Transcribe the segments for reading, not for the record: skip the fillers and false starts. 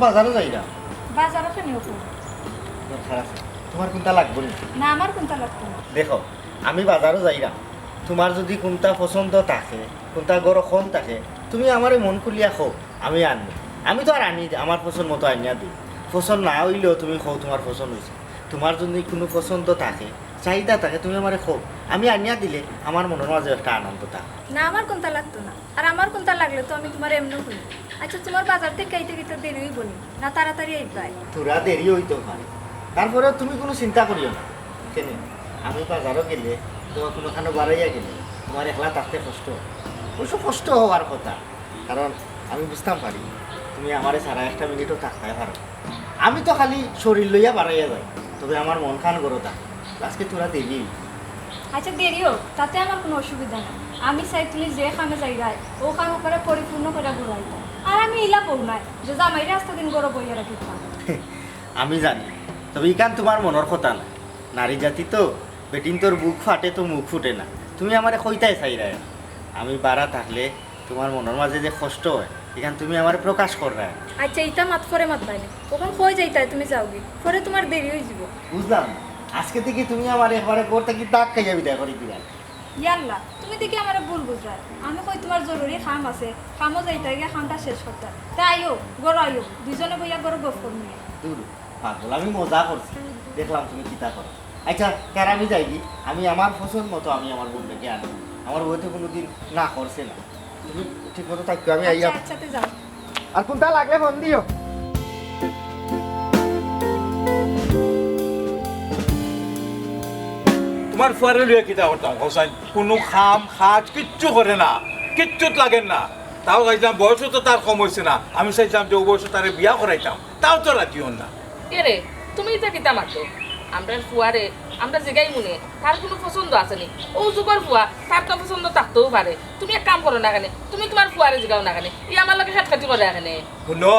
বাজারে যাই না বাজারও কেন করবো খারাপ তোমার কোনটা লাগবে না আমার কোনটা লাগতো না দেখো আমি বাজারও যাই না তোমার যদি কোনটা পছন্দ থাকে কোনটা গরখন থাকে তুমি আমারে মন খুলিয়া খো আমি আনবো আমি তো আর আনি আমার পছন্দ মতো আনিয়া দিই পছন্দ না হইলেও তুমি খো তোমার পছন্দ হয়েছে তোমার যদি কোনো পছন্দ থাকে চাহিদা থাকে তুমি আমারে খো আমি আনিয়া দিলে আমার মনের মাঝে একটা আনন্দ থাকে না আমার কোনটা লাগতো না আর আমার কোনটা লাগলে তো আমি তোমার এমনি বলি আচ্ছা তোমার বাজার থেকে খাইতে খাইতে দেরি বলি না তাড়াতাড়ি এই প্রায় তোরা দেরি হইতে পারে তারপরে তুমি কোনো চিন্তা করিও না কেন আমি বাজারও গেলে তোমার কোনোখানে বাড়াইয়া গেলে তোমার একলা থাকতে কষ্ট অবশ্য কষ্ট হওয়ার কথা কারণ আমি বুঝতাম পারি তুমি আমারে সারা একটা মিনিটও থাকতে পারো আমি তো খালি শরীর লইয়া বাড়াইয়া যাই তবে আমার মন খান করো তা আজকে তোরা দেরি আচ্ছা দেরিও তাতে আমার কোনো অসুবিধা নেই আমি চাই তুলি যে খামে জায়গায় ও খাম করে পরিপূর্ণ করে ঘুরাই আর আমি ইলা পড়ু নাই যে জামাই রাস্তা দিন গরো বইয়া রাখি আমি জানি তবে ইকান তোমার মনের কথা না নারী জাতি তো বেটিন তোর বুক ফাটে তো মুখ ফুটে না তুমি আমারে কইতাই চাইরায় আমি বাড়া থাকলে তোমার মনের মাঝে যে কষ্ট হয় এখান তুমি আমার প্রকাশ কররা আচ্ছা ইটা মাত পরে মাত বাইনি কখন কই যাইতাই তুমি যাওগি পরে তোমার দেরি হয়ে যাব বুঝলাম না। আজকে থেকে তুমি আমার একবারে ঘর থেকে দাগ খাইয়া বিদায় করে দিলা ইয়াল্লা তুমি দেখি আমার ভুল বুঝরা আমি কই তোমার জরুরি কাম আছে কামও যাইতে গিয়ে কামটা শেষ করতে তাই আইও গরো আইও দুজনে বইয়া গরো গপ করবি দূর পাগল আমি মজা করছি দেখলাম তুমি চিন্তা করো আচ্ছা কেন আমি যাইনি আমি আমার পছন্দ মতো আমি আমার বোনটাকে আনি আমার বই তো কোনোদিন না করছে না তুমি ঠিক মতো থাকবে আমি আইয়া একসাথে যাও আর কোনটা লাগলে ফোন দিও তোমার ফুয়ারে লইয়া কিতা করতাম হোসাইন কোনো খাম খাজ কিচ্ছু করে না কিচ্ছুত লাগেন না তাও চাইছিলাম বয়সও তো তার কম হয়েছে না আমি চাইছিলাম যে ও বয়সে তারে বিয়া করাইতাম তাও তো রাজি হন না এরে তুমি এটা কিতা মাতো আমরা ফুয়ারে আমরা জেগাই মনে তার কোনো পছন্দ আসেনি ও যুগর ফুয়া তার তো পছন্দ থাকতেও পারে তুমি এক কাম করো না কেন তুমি তোমার ফুয়ারে জেগাও না কেন ই আমার লগে খেটখাটি করে এখানে শুনো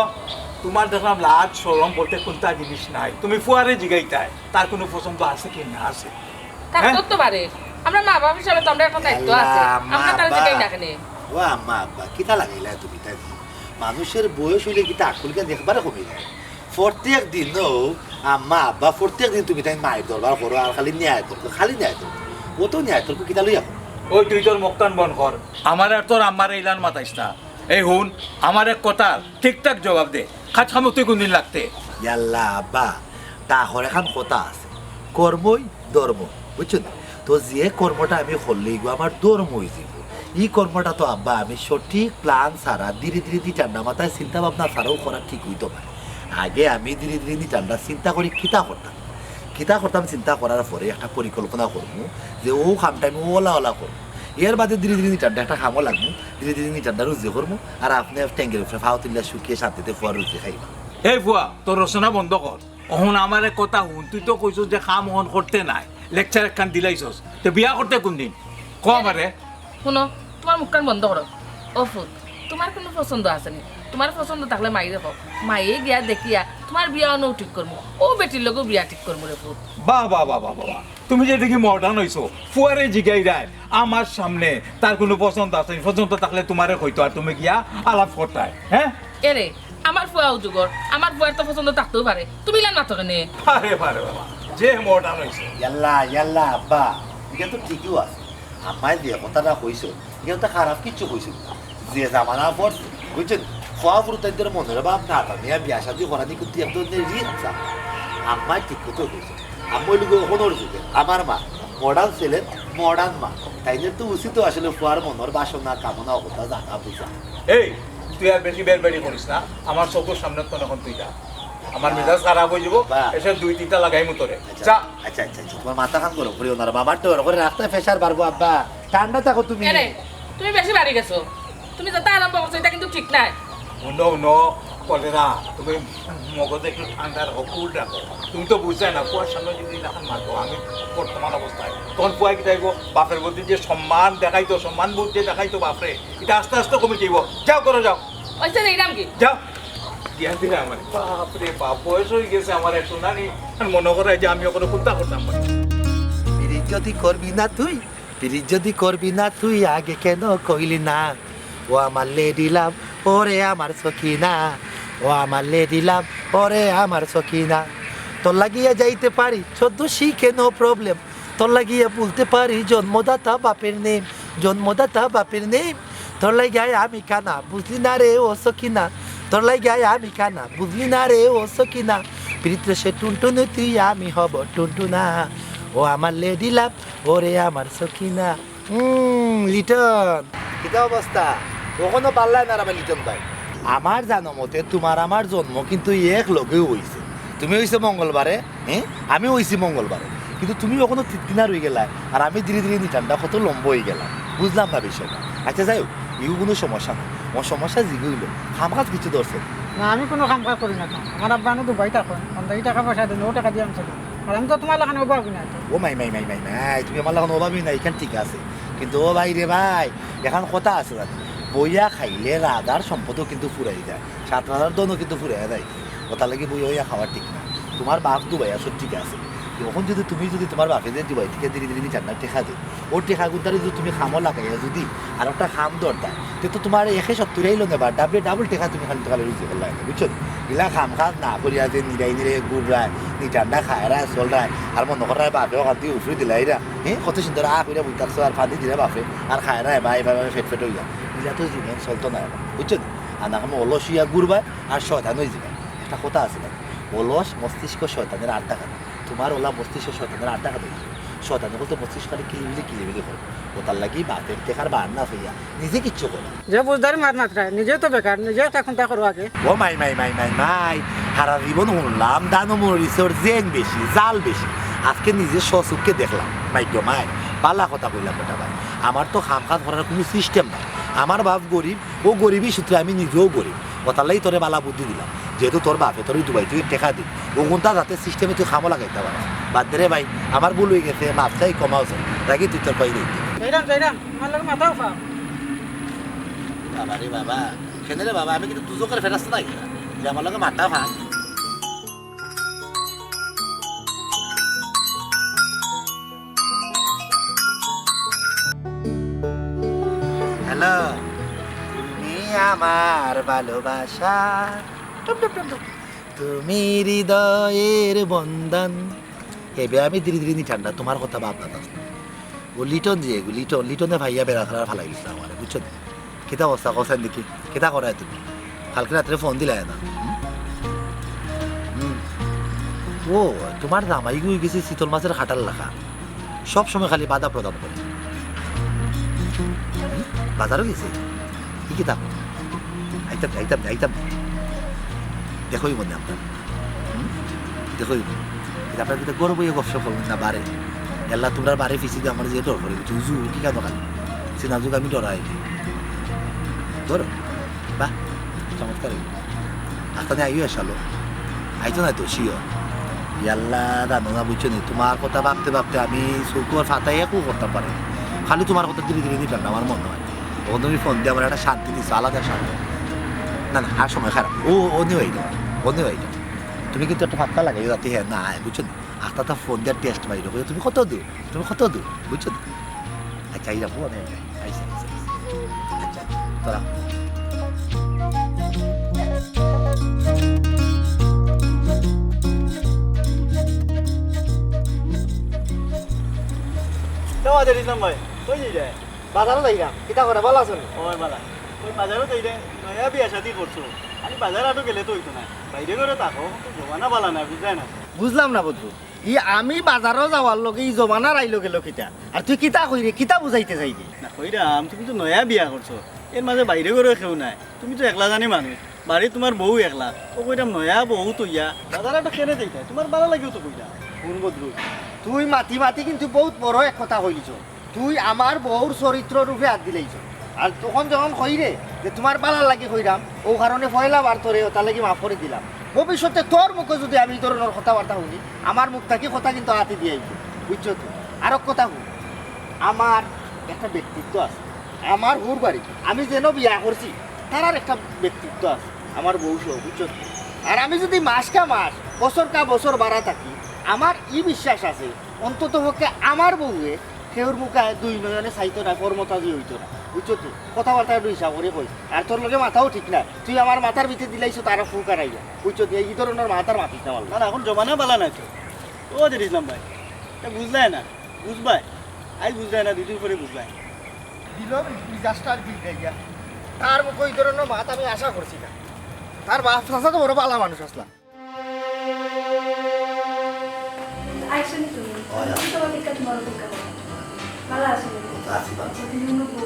তোমার দেখলাম লাজ সরম বলতে কোনটা জিনিস নাই তুমি ফুয়ারে জিগাইতাই তার কোনো পছন্দ আছে কি না আছে থাকতেও তো পারে আমরা মা বাবা হিসাবে তো আমরা একটা দায়িত্ব আছে আমরা তার জেগাই না কেন ও আম্মা আব্বা কিতা লাগাইলা তুমি তাই মানুষের বয়স হইলে কিতা আকুলকে দেখবারে কমে যায় প্রত্যেক দিনও আম্মা আব্বা প্রত্যেক দিন তুমি তাই মায়ের দরবার করো আর খালি ন্যায় করবো খালি ন্যায় করবো ও তো ন্যায় করবো কিতা লইয়া ওই তুই তোর মুখটান বন কর আমার আর তোর আমার এইলান মাতাইস না এই হুন আমার এক কথার ঠিকঠাক জবাব দে খাট খামো তুই কোনদিন লাগতে ইয়াল্লা আব্বা তাহর এখন কথা আছে কর্মই ধর্ম বুঝছেন তো যে কর্মটা আমি করলেই গো আমার ধর্ম হয়ে যাব এই কর্মটা তো আব্বা আমি সঠিক প্ল্যান ছাড়া ধীরে ধীরে দি ঠান্ডা মাথায় চিন্তা ভাবনা ছাড়াও করা ঠিক হইতো পারে আগে আমি ধীরে ধীরে দি ঠান্ডা চিন্তা করি কিতা করতাম চিন্তা করার পরে একটা পরিকল্পনা করবো যে ও খামটা আমি ওলা ওলা করবো এর বাদে ধীরে ধীরে নিটান্ডা একটা খামো লাগবো ধীরে ধীরে নিটান্ডা রুজি করবো আর আপনি ট্যাঙ্গের উপরে ফাও তুললে শুকিয়ে শান্তিতে ফুয়ার রুজি খাইবা এই ফুয়া তোর রচনা বন্ধ কর অহন আমার এক কথা হুন তুই তো কইছ যে খাম অহন করতে নাই লেকচার একখান দিলাইছস তো বিয়া করতে কোনদিন ক আমারে শুনো তোমার মুখখান বন্ধ করো ও ফুল তোমার কোনো পছন্দ আসেনি তোমার পছন্দ থাকলে মাই দেখো মাইয়ে গিয়া দেখিয়া তোমার বিয়া অন্য ঠিক করবো ও বেটির লগেও বিয়া ঠিক করবো রে ফুল বাহ বাহ বাহ বাহ বাহ তুমি যে দেখি মডার্ন হইছো ফুয়ারে জিগাই রায় আমার সামনে তার কোনো পছন্দ আছে পছন্দ থাকলে তোমারে কইতো আর তুমি গিয়া আলাপ করতাই হ্যাঁ এরে আমার ফুয়াও যুগর আমার ফুয়ার তো পছন্দ থাকতেও পারে তুমি লান মাতো কেনে আরে বারে বাবা যে মডার্ন হইছো ইয়াল্লা আব্বা এটা তো ঠিকই আছে আমায় যে কথাটা কইছো এটা তো খারাপ কিচ্ছু কইছো যে জামানা পড়ছে বুঝছেন খোয়া ফুরুতাইদের মনের ভাব না আমি বিয়া শাদি করা দিকে তুই একদম রিক্সা আমায় ঠিক কথা কইছো আমি লোক হনর যুগে আমার মা মডার্ন ছেলে মডার্ন মা তাই তো উচিত আসলে ফুয়ার মনের বাসনা কামনা কথা জানা বুঝা এই তুই আর বেশি বেরবেরি করিস না আমার চোখের সামনে তো এখন তুই যা আমার মেজাজ খারাপ হয়ে যাবো এসে 2-3টা লাগাই মতরে যা আচ্ছা তোমার মাথা খান করো করি ওনার বাবার তো করে রাস্তায় ফেসার পারবো আব্বা ঠান্ডা থাকো তুমি এরে তুমি বেশি বাড়ি গেছো তুমি যাতে আরম্ভ করছো এটা কিন্তু ঠিক নাই নো কলেরা তুমি মগজে একটু ঠান্ডা রাখো কুল রাখো তুমি তো বুঝতে না কুয়ার সামনে যদি এখন মারবো আমি বর্তমান অবস্থায় তখন কুয়ায় কি যাইব বাপের প্রতি যে সম্মান দেখাইতো সম্মান বোধ যে দেখাইতো বাপরে এটা আস্তে আস্তে কমে যাইব যাও করো যাও ওইসে এইরাম কি যাও জ্ঞান দিলে আমার বাপরে বাপ বয়স হয়ে গেছে আমার একটু নানি মনে করে যে আমি ওখানে কুত্তা করতাম পিরিত যদি করবি না তুই আগে কেন কইলি না ও আমার লেডি লাভ ওরে আমার সখী না ও আমার লেডি লাভ ওরে আমার সকিনা তোর লাগিয়ে যাইতে পারি 14 শিখে নো প্রবলেম তোর লাগিয়ে বলতে পারি জন্মদাতা বাপের নেম জন্মদাতা বাপের নেম তোর লাগিয়ে আমি কানা বুঝলি না রে ও সকিনা তোর লাগিয়ে আমি কানা বুঝলি না রে ও সকিনা প্রীত সে টুনটুন তুই আমি হব টুনটুনা ও আমার লেডি লাভ ওরে আমার সকিনা লিটন কিতা অবস্থা কখনো পারলাই না আমার লিটন ভাই আমার জানো মতে তোমার আমার জন্ম কিন্তু এক লগে হইছে তুমি হইছে মঙ্গলবারে হ্যাঁ আমি হইছি মঙ্গলবারে কিন্তু তুমি কখনো তিনা রয়ে গেলা আর আমি ধীরে ধীরে নিঠান্ডা কত লম্ব হয়ে গেলাম বুঝলাম না বিষয়টা আচ্ছা যাই হোক এগুলো কোনো সমস্যা না আমার সমস্যা যেগুলো খাম কাজ কিছু ধরছে না আমি কোনো কাম কাজ করি না তো আমার আব্বা আমি দুবাই থাকুন এই টাকা পয়সা দিন ও টাকা দিয়ে আমি চলি আর আমি তো তোমার লাগানো অভাবই না তো ও মাই তুমি আমার লাগানো অভাবই নাই এখান ঠিক আছে কিন্তু ও ভাই রে ভাই এখন কথা আছে জানি বইয়া খাইলে রাধার সম্পদও কিন্তু ফুরাই যায় 7,000 দনও কিন্তু ফুরাই যায় কথা লাগে বই হইয়া খাওয়ার ঠিক না তোমার বাপ দুবাই আসলে ঠিক আছে তখন যদি তুমি যদি তোমার বাপে যে দুবাই থেকে ধীরে ধীরে চান্নার টেকা দিই ওর টেকা গুদারে যদি তুমি খামো লাগাইয়া যদি আর একটা খাম দরদার তো তোমার 170 আইলো নেবা ডাবল টেকা তুমি খালি খালি রুজি করলে বুঝছো এগুলা খাম খাস না করিয়া যে নিরাই ঘুরায় নিঠান্ডা খায় রায় চল রায় আর মনে করায় বাপে ওখান দিয়ে উফরে দিলা এরা হ্যাঁ কত সুন্দর কইরা বই থাকছো আর ফাঁদি দিলে বাপে আর খায় রায় বা এভাবে ফেট হইয়া এগুলা তো জীবন চলতো না বুঝছো আর না খামো অলসিয়া ঘুরবায় আর শয়তান হয়ে যাবে একটা কথা আছে না অলস মস্তিষ্ক শয়তানের আড্ডা খাবে তোমার ওলা মস্তিষ্ক শয়তানের আড্ডা খাবে শয়তানের বলতে মস্তিষ্কটা কিলিবিলি করে ওটার লাগি বাপের টেকার বার না হইয়া নিজে কিচ্ছু করে যে বুঝদারি মাত মাত্রায় নিজেও তো বেকার নিজেও এখন তা করো আগে ও মাই সারা জীবন শুনলাম দানো মরিচর জেন বেশি জাল বেশি আজকে নিজে সচুককে দেখলাম মাই পালা কথা কইলাম বেটা ভাই আমার তো খাম খাত করার কোনো সিস্টেম নাই আমার বাপ গরিব ও গরিবই সূত্রে আমি নিজেও গরিব ওটার তোরে বালা বুদ্ধি দিলাম যেহেতু তোর বাপে তোর দুবাই তুই টেকা দিই ওগুনটা যাতে সিস্টেমে তুই খামো লাগাইতে পারে বাদ দে রে ভাই আমার ভুল হয়ে গেছে মাপ চাই কমাও চাই রাখি তুই তোর পাই দিই যাইরাম আমার লাগে মাথাও পাও বাবা রে বাবা খেলে রে বাবা আমি কিন্তু দুজো করে ফেরাস্তা নাই যে আমার লগে মাথা ভাঙ হ্যালো তুমি আমার ভালোবাসা তুমি হৃদয়ের বন্ধন এবে আমি ধীরে ধীরে ঠান্ডা তোমার কথা ভাবনা ও লিটন যে লিটনে ভাইয়া বেড়া খেলার ফালাই গেছিল আমার বুঝছো কেতা অবস্থা কষান দেখি কেতা করায় তুমি কালকে রাত্রে ফোন দিলাই না ও তোমার জামাই গিয়ে গেছে শীতল মাছের খাটাল লেখা সব সময় খালি বাধা প্রদান করে বাজারও গেছে কি কিতাব আইতাম দেখোই মনে আপনার দেখোই আপনার কিন্তু গর্ব ইয়ে গপসপ করবেন না বারে এল্লা তোমরা বারে ফিসি দিয়ে আমার যে ডর করে জু কি কেন খালি সিনা যুগ আমি ডরাই ধরো বাহ চমৎকার আস্তানে আইও এসালো আইতো না তো শিও ইয়াল্লা জানো না বুঝছো নি তোমার কথা ভাবতে আমি চৌকুয়ার ফাতাই একও করতে পারে খালি তোমার কথা ধীরে ধীরে নিতাম আমার মনে হয় তখন তুমি ফোন দিয়ে আমার একটা শান্তি দিচ্ছ আলাদা শান্তি না আর সময় খারাপ ও নিয়ে হইল তুমি কিন্তু একটা ফাঁকা লাগাই যাতে হ্যাঁ না বুঝছো না আস্তা ফোন দেওয়ার টেস্ট মারি তুমি কত দূর বুঝছো আচ্ছা এই যাবো আমি আচ্ছা তোরা তোমাদের ইসলাম ভাই কই যাই বাজারও যাইলাম কিতা করে ভালো আছো ওই বালা ওই বাজারও যাই রে নয়া বিয়া শাদি করছো আমি বাজার আটো গেলে তো হইতো না বাইরে করে থাকো জমানা বালা না বুঝায় না বুঝলাম না বন্ধু আমি বাজারও যাওয়ার লগে ই জমানার আইলো গেল কিতা আর তুই কিতা কইরে কিতা বুঝাইতে চাইবি না কইরাম তুমি তো নয়া বিয়া করছো এর মাঝে বাইরে করে কেউ নাই তুমি তো একলা জানি মানুষ বাড়ি তোমার বউ একলা ও কইরাম নয়া বউ তো ইয়া বাজার আটো কেনে যাইতা তোমার ভালো লাগিও তো কইরা কোন বন্ধু তুই মাতি কিন্তু বহুত বড় এক কথা কইলিছ তুই আমার বউর চরিত্র রূপে হাত দিলেইছ আর তখন যখন কইরে যে তোমার বালা লাগে কইরাম ও কারণে পয়লা বার তোরে তার লাগি মাফ করে দিলাম ভবিষ্যতে তোর মুখে যদি আমি এই ধরনের কথাবার্তা শুনি আমার মুখ থাকি কথা কিন্তু হাতে দিয়ে আইব বুঝছো তো আর কথা শুন আমার একটা ব্যক্তিত্ব আছে আমার হুর বাড়ি আমি যেন বিয়া করছি তার আর একটা ব্যক্তিত্ব আছে আমার বউ সহ বুঝছো তো? আর আমি যদি মাস বছর বাড়া থাকি আমার ই বিশ্বাস আছে অন্তত পক্ষে আমার বউয়ে সেওর মুখে দুই নয়নে চাইতো না কর্মতাজি হইতো না বুঝছো তুই কথাবার্তা একটু হিসাব করে কই আর তোর লগে মাথাও ঠিক না তুই আমার মাথার ভিতরে দিলাইছো তারও ফুল কাটাইয়া বুঝছো তুই এই ধরনের মাথার মাতিস না আমার না এখন জমানা বালা নাই তো ও যে ইসলাম ভাই তা বুঝলাই না বুঝবাই আজ বুঝলাই না দুদিন পরে বুঝবাই দিল মিজাজটার দিক দেখিয়া তার মুখে ওই ধরনের মাত আমি আশা করছি না তার বাপ চাচা তো বড় পালা মানুষ আসলাম আইসনি তুমি হয়। তুমি তো অপেক্ষা তোমার অপেক্ষা করো ভালো আছো আছি ভালো। আচ্ছা তুমি অন্য বউ।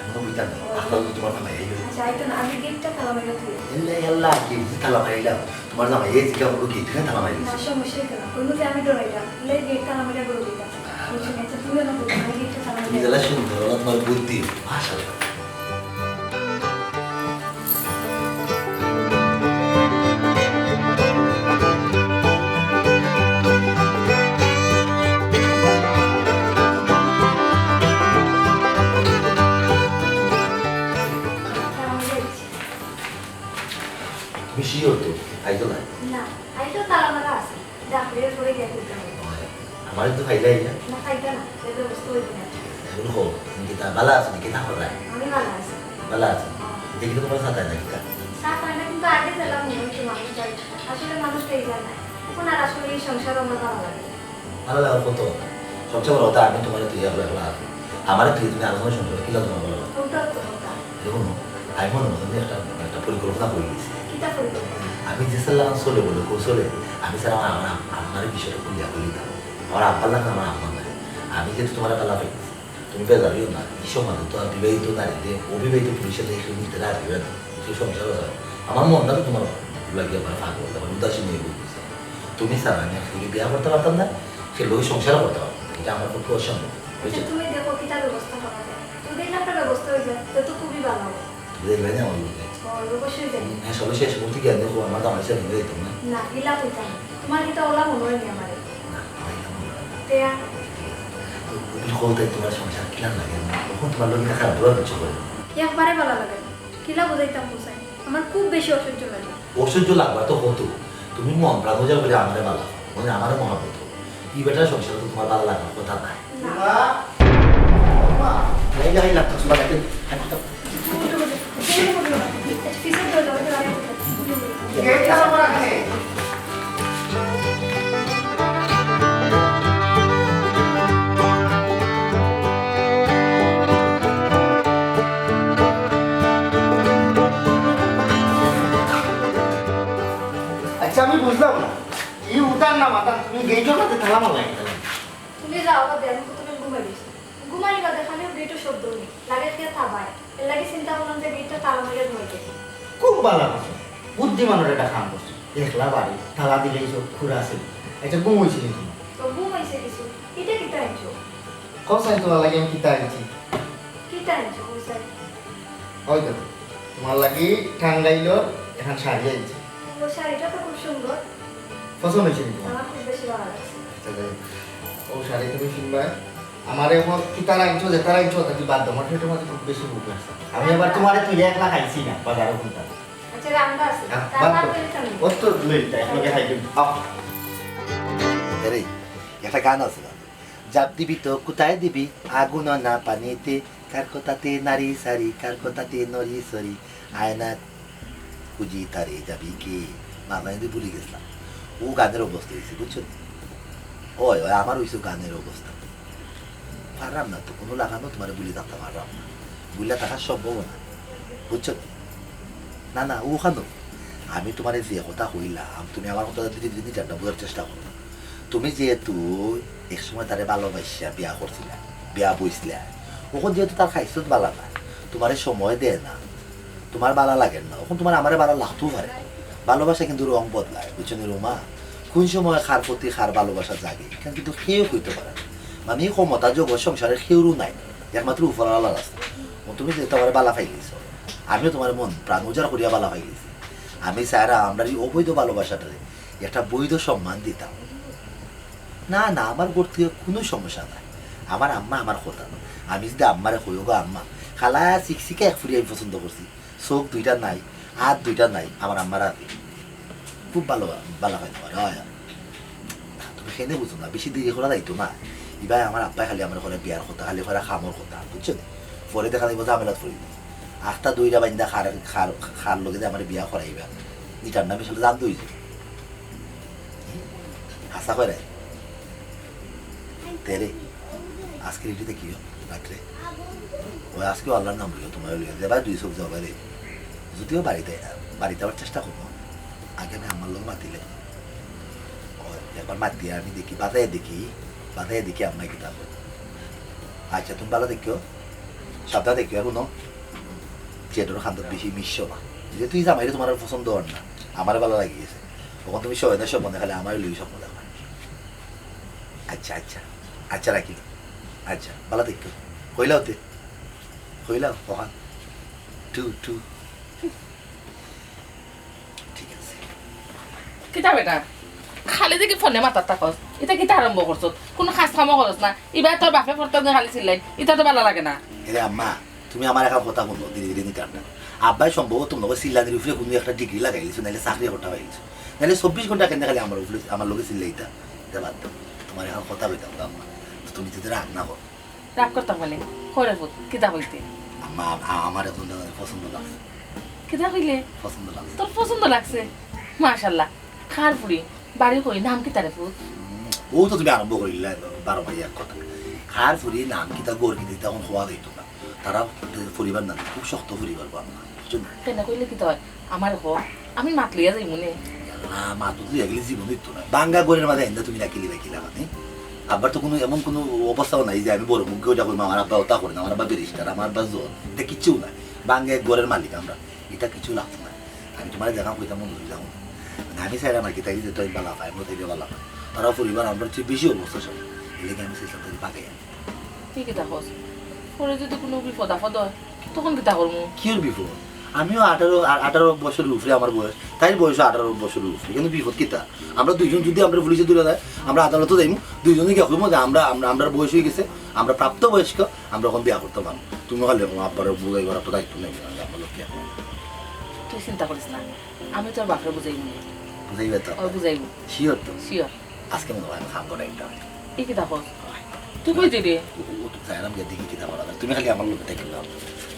এখনো বুঝতাম না আসলে তো তোমার জামাই এই আচ্ছা আইতো না আমি গেটটা তালা মেরে তুই এল্লা এল্লা কি তালা মারিলাম তোমার জামাই এই জিকা বলো কি তুমি তালা মারি না সমস্যা কেন কোনো যে আমি ডরাইলাম লে গেট তালা মেরে বলে দিতাম বুঝছো না তুমি না বলছো আমি গেটটা তালা মেরে নিজেরা সুন্দর তোমার বুদ্ধি মাশাআল্লাহ তালা মেরে দিচ্ছি। তুমি শিওর তো আইতো না না আইতো তালা মারা আছে ডাকলে পরে গেট দিতাম আমার তো খাইলাই না না খাইতা না এই ব্যবস্থা হইবে না এখন হো তুমি তা বালা আছে নাকি না হরা আমি ভালো আছি বালা আছে দেখি তোমার সাথে নাকি কা সাত হয় না কিন্তু আগে ছিলাম মনে হচ্ছে মানুষ যায় আসলে মানুষ পেয়ে যায় না এখন আর আসলে এই সংসার আমার ভালো লাগে ভালো লাগার কত সবচেয়ে বড় কথা আমি তোমার তুই আর লাগলা আমার তুই তুমি আলোচনা শুনছো কি লাগলো ভালো লাগলো ওটা তো কথা দেখুন আমি মনে মনে একটা একটা পরিকল্পনা করে গেছি কিতা করবো আমি যে সাল্লাম চলে বলে কৌশলে আমি স্যার আমার আমার বিষয়টা খুলিয়া বলি দাও আমার আব্বার লাগে আমার আম্মা নাই আমি যেহেতু তোমার কালা পেয়েছি তুমি বেজারিও না এই সমাজে তো আর বিবাহিত নারীদের অবিবাহিত পুরুষের একটু নিতে রাখবে না সেই সংসার আমার মনটা তো তোমার লাগিয়ে আমার ফাঁক করতে আমার উদাসীন হয়ে বলতেছে তুমি স্যার আমি একসাথে বিয়ে করতে পারতাম না সে লোক সংসারও করতে পারতাম এটা আমার পক্ষে অসম্ভব বুঝছো তুমি দেখো কিতা ব্যবস্থা করা যায় যদি একটা ব্যবস্থা হয়ে যায় তো তো খুবই ভালো হবে দেখবে না আমার লোকে অবশ্যই যাই হ্যাঁ সবাই শেষ করতে গিয়ে দেখো আমার তো আমার সাথে নিয়ে যেতাম না না ইলা কইতাম না। তোমার কিতা ওলা মনে হয় নি আমারে না আমার এটা মনে হয় না। তেয়া তুমি বলতে তোমার সংসার কিলার লাগে না তখন তোমার লোক খারাপ দেওয়ার কিছু করে না। একবারে ভালো লাগে না কিলা বোঝাইতাম বোঝাই আমার খুব বেশি অসহ্য লাগে অসহ্য লাগবা তো হতো তুমি মন প্রাণ যা বলে আমাদের ভালো মানে আমারও মহাবত এই বেটার সংসার তো তোমার ভালো লাগার কথা নাই এই যাই লাগতো তোমার একটা পিছন করে যাবে আচ্ছা আমি বুঝলাম না এই উঠান না মাতান তুমি গেইটো না তালা মারলাই তুমি যাও বা দেন তুমি ঘুমাই দিছো ঘুমাই বা দেখালে গেটও শব্দ নেই লাগে কে থাবায় এর লাগে চিন্তা করলাম যে গেটটা তালা মেরে ঘুমাই গেছে খুব ভালো আছে বুদ্ধিমানের একটা কাম করছো একলা বাড়ি তালা দিলেই সব খুঁড়া আছে একটা ঘুম হয়েছিল তুমি তো ঘুমাইছে কিছু এটা কিতা আনছো কসাই তোমার লাগে আমি কিতা আনছি কিতা আনছো বুঝাই হয়তো তোমার লাগে ঠান্ডাইল এখন শাড়ি আনছি ও শাড়িটা তো খুব সুন্দর পছন্দ হয়েছে নি তোমার আমার খুব বেশি ভালো লাগছে আচ্ছা, যাই হোক। ও শাড়ি তুমি শুনবা আমার এখন কিতার আনছো যেতার আনছো তাকে বাদ দাও আমার সেটা মাঝে খুব বেশি ভুক লাগছে আমি এবার তোমার তুই একলা খাইছি না বাজারে কোনটা আচ্ছা রান্না আছে বাদ রান্না দাও করে খাবি ওর তো লইটা একলগে খাই দিবি আরে একটা গান আছে না জাপ দিবি তো কোথায় দিবি আগুন না পানিতে কার কথাতে নারী সারি কার কথাতে নরি সরি আয়না খুঁজি তারে যাবি কে মামাই দিয়ে ভুলে গেছিলাম ও গানের অবস্থা হয়েছে বুঝছো ওই ওই আমার হয়েছে গানের অবস্থা পারলাম না তো কোনো লাগানো তোমার বুলি থাকতে পারলাম না বুলে থাকার সম্ভব না বুঝছো না না ওখানো আমি তোমার যে কথা হইলাম তুমি আমার কথা দিদি চারটা বোঝার চেষ্টা করো তুমি যেহেতু এক সময় তারে ভালোবাসিয়া বিয়া করছিলা বিয়া বইছিলা ওখন যেহেতু তার খাইছত বালা না তোমার সময় দেয় না তোমার বালা লাগে না ওখন তোমার আমার বালা লাগতেও পারে ভালোবাসা কিন্তু রং বদলায় বুঝছো নি রোমা কোন সময় খার প্রতি খার ভালোবাসা জাগে এখানে কিন্তু সেও হইতে পারে না মানে এই ক্ষমতা যোগ সংসারের সেউরও নাই একমাত্র উপরওয়ালা রাস্তা তুমি যেহেতু আমার বালা পাই গেছো আমিও তোমার মন প্রাণ উজাড় করিয়া বালা পাই গেছি আমি স্যারা আমরা এই অবৈধ ভালোবাসাটারে একটা বৈধ সম্মান দিতাম না না আমার করতে কোনো সমস্যা নাই আমার আম্মা আমার কথা আমি যদি আম্মারে কই গো আম্মা খালা শিখশিখে এক ফুরি আমি পছন্দ করছি চোখ দুইটা নাই হাত দুইটা নাই আমার আম্মার হাতে খুব ভালো ভালো হয় তোমার হয় তুমি সেনে বুঝো না বেশি দেরি করা যাইতো না এবার আমার আব্বাই খালি আমার ঘরে বিয়ার কথা খালি ঘরে খামর কথা বুঝছো পরে দেখা যাবো ঝামেলাত পড়ি আখটা দুইটা বান্ধা খার লগে যে আমার বিয়া করাইবা নিটার নামে আসলে জানতে হয়েছে হাসা করে তেরে আজকে রেডি দেখিও রাত্রে ওই আজকে আল্লাহর নাম লিও তোমার লিও যে ভাই 200 যাবে রে যদিও বাড়িতে আবার চেষ্টা করবো আগে আমি আমার লোক মাতিলে একবার মাতিয়ে আমি দেখি বাতায় দেখি আপনার কিতাব আচ্ছা তুমি ভালো দেখিও সাবধান দেখিও এখনো চেটোর খান্দর বেশি মিশ্র না যে তুই জামাইরে তোমার পছন্দ হন না আমার ভালো লাগিয়েছে তখন তুমি সবাই না স্বপ্ন দেখালে আমার লুই স্বপ্ন দেখা আচ্ছা আচ্ছা আচ্ছা রাখি আচ্ছা ভালো দেখিও হইলাও কখন টু ঠিক আছে কিতা বেটা খালি দেখি ফোনে মাতার থাকস এটা কিতা আরম্ভ করছ কোনো খাস কামও করস না এবার তোর বাপে পড়তে খালি চিল্লাই এটা তো ভালো লাগে না এরে আম্মা তুমি আমার একটা কথা বলো ধীরে ধীরে নিতে না আব্বাই সম্ভবত তোমাকে সিল্লানির উপরে কোনো একটা ডিগ্রি লাগাইছো নাহলে চাকরি করতে পাইছো নাহলে 24 ঘন্টা কেন খালি আমার লোকে চিল্লাইতা এটা বাদ দাও তোমার এখন কথা বলতাম আম্মা তুমি যদি রাগ না করো রাগ করতাম বলে করে ফুট কিতা হইতে আম্মা আমার এখন পছন্দ লাগছে কিতা হইলে পছন্দ লাগছে তোর পছন্দ লাগছে মাশাআল্লাহ খার ফুড়ি বাড়ি কই নাম কিতা রে ফুট ও তো তুমি আরম্ভ করিলে 12 ভাই এক কথা খার ফুরি নাম কিতা গোর কি দিতে এখন হওয়া দিত না তারা পরিবার না খুব শক্ত পরিবার বাবা কেন কইলে কিতা হয় আমার হ আমি মাত লইয়া যাই মনে মা তো তুই এগুলি জীবন দিত না বাঙ্গা গোরের মাঝে এন্দা তুমি রাখিলি মানে আবার তো কোনো এমন কোনো অবস্থাও নাই যে আমি বড় মুখে ওটা করবো আমার আব্বা ওটা করে না আমার আব্বা বেরিস্টার আমার আব্বা জোর এটা কিচ্ছু নাই বাঙ্গা গোরের মালিক আমরা এটা কিছু লাগতো না আমি তোমার দেখা কইতাম মনে হয়ে যাবো আমি চাই আমার কি তাই যে তুই বালা পাই মতো বালা পাই তারা পরিবার আমরা চেয়ে বেশি অবস্থা সব এলাকা আমি সেই সাথে পাকাই ঠিক কিতা হস পরে যদি কোনো বিপদ আপদ হয় তখন কিতা করবো কি ওর বিপদ আমিও 18 বছরের উপরে আমার বয়স তাই বয়স 18 বছরের উপরে কিন্তু বিপদ কিতা আমরা দুইজন যদি আমরা পুলিশে তুলে দেয় আমরা আদালতে যাইমু দুইজনই কি হইব যে আমরা বয়স হয়ে গেছে আমরা প্রাপ্ত বয়স্ক আমরা এখন বিয়া করতে পারবো তুমি হলে আব্বার বুঝাইবার তো দায়িত্ব নেই আমার লোক তুই চিন্তা করিস না আমি তোর বাপরে বুঝাইব বুঝাইবে তো ওই বুঝাইব শিওর তো শিওর আজকে মনে হয় খাম করে একটা এই কিতা হস তুই কই দিবি ও তো চাইলাম যে দেখি কিতা বলা তুমি খালি আমার লোক দেখে নাও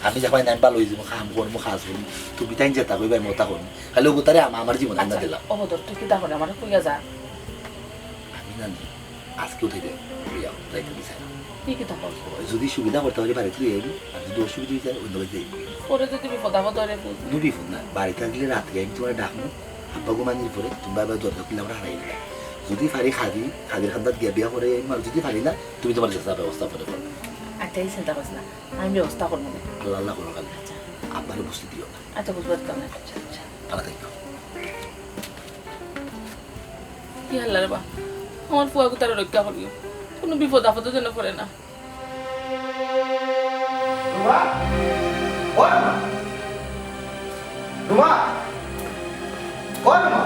আমি যখন নাম ভালো হয়েছি খাম করবো খাস করবো তুমি তাই যেতা কইবা মতা করবো খালি ও তারে আমার জীবন আন্দা দিলাম অবদর তুই কিতা করে আমার কইয়া যা আমি জানি আজকেও থেকে বিয়া যাইতে দিছে এই কিতা হস যদি সুবিধা করতে পারি বাড়িতে যাইবি আর যদি অসুবিধা হয়ে যায় অন্য বাড়িতে যাইবি পরে যদি বিপদ আপদ হয় রে ফুট নুবি ফোন না বাড়িতে থাকলে রাতে আমি তোমার ডাকবো আব্বা ঘুমানির পরে তুমি বাবা দরজা খুলে আমরা হারাই দিলাম যদি পারি খাদির খান্দাত গিয়া বিয়া করে আর যদি পারি না তুমি তোমার চেষ্টা ব্যবস্থা করে করবে আচ্ছা এই চিন্তা করিস না আমি ব্যবস্থা করবো না আল্লাহ আল্লাহ করো কালে আব্বারে বুঝতে দিও না আচ্ছা বুঝবার কেমন আচ্ছা ভালো থাকো কি হাল্লা রে বা আমার ফুয়াকে তারা রক্ষা করবি কোনো বিপদ আপদ যেন পড়ে না রুমা ও রুমা ও রুমা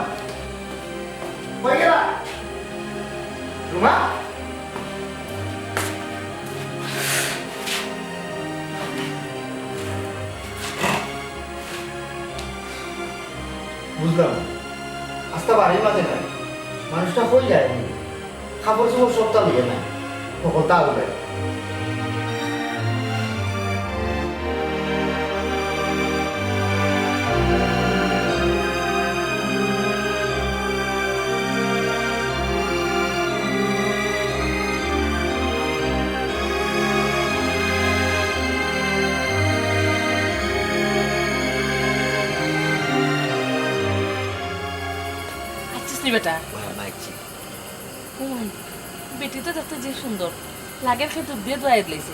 কই গেলা রুমা বুঝলাম আস্তা বাড়ির মাঝে নাই মানুষটা হয়ে যায় খাবার সময় সপ্তাহ লিয়ে না তখন তা উঠে বেটা মাইছি বেটি তো দেখতে যে সুন্দর লাগের খেতে বিয়ে দোয়াই দিয়েছে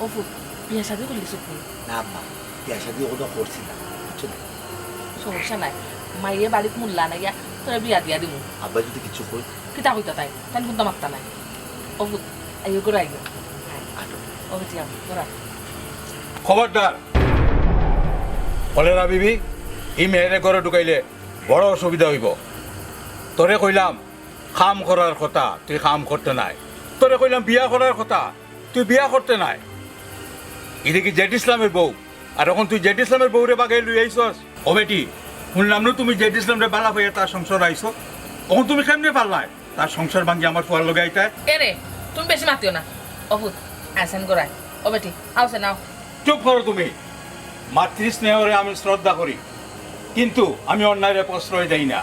ও ফুট বিয়ে শাদি করলি চুপি না আম্মা বিয়া শাদি ওটা করছি না বুঝছো না সমস্যা নাই মাইয়ে বাড়িতে মূল্যা নাই তোরা বিয়া দিয়া দিব আব্বা যদি কিছু কই কিতা হইতা তাই তাই কিন্তু মাত্তা নাই ও ফুট আইও করে আইও আটো ও বেটি আম তোরা খবরদার কলেরা বিবি ই মেয়েরে ঘরে ঢুকাইলে বড় অসুবিধা হইব তোরে কইলাম কাম করার কথা তুই কাম করতে নাই তোরে কইলাম বিয়া করার কথা তুই বিয়া করতে নাই এটা কি জেড ইসলামের বউ আর এখন তুই জেড ইসলামের বউরে বাগাই লই আইসস ও বেটি শুনলাম না তুমি জেড ইসলামরে বালা হইয়া তার সংসার আইসো তখন তুমি কেমনে পারলাই তার সংসার ভাঙ্গি আমার ফুয়ার লগে আইতায় এ রে তুমি বেশি মাতিও না ও ফুট আসেন গোড়ায় ও বেটি আওসে নাও চুপ করো তুমি। মাতৃস্নেহরে আমি শ্রদ্ধা করি, কিন্তু আমি অন্যায়ের প্রশ্রয় দেই না।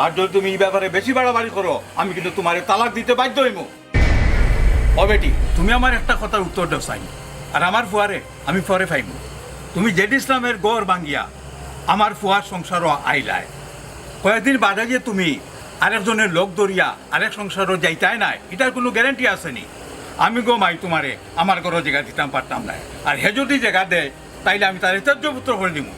আর যদি তুমি এই ব্যাপারে বেশি বাড়াবাড়ি করো, আমি কিন্তু তোমারে তালাক দিতে বাধ্য হইব। ও বেটি, তুমি আমার একটা কথার উত্তর দাও চাই, আর আমার ফুয়ারে আমি পরে পাইব। তুমি জেড ইসলামের গড় ভাঙ্গিয়া আমার ফুয়ার সংসারও আইলায়, কয়েকদিন বাদে যে তুমি আরেকজনের লোক দরিয়া আরেক সংসারও যাইতাই নাই, এটার কোনো গ্যারান্টি আসেনি। আমি গো মাই তোমারে আমার ঘরও জায়গা দিতাম পারতাম না, আর হে যদি জায়গা দেয় তাইলে আমি তার ত্যায্য পুত্র করে দিব।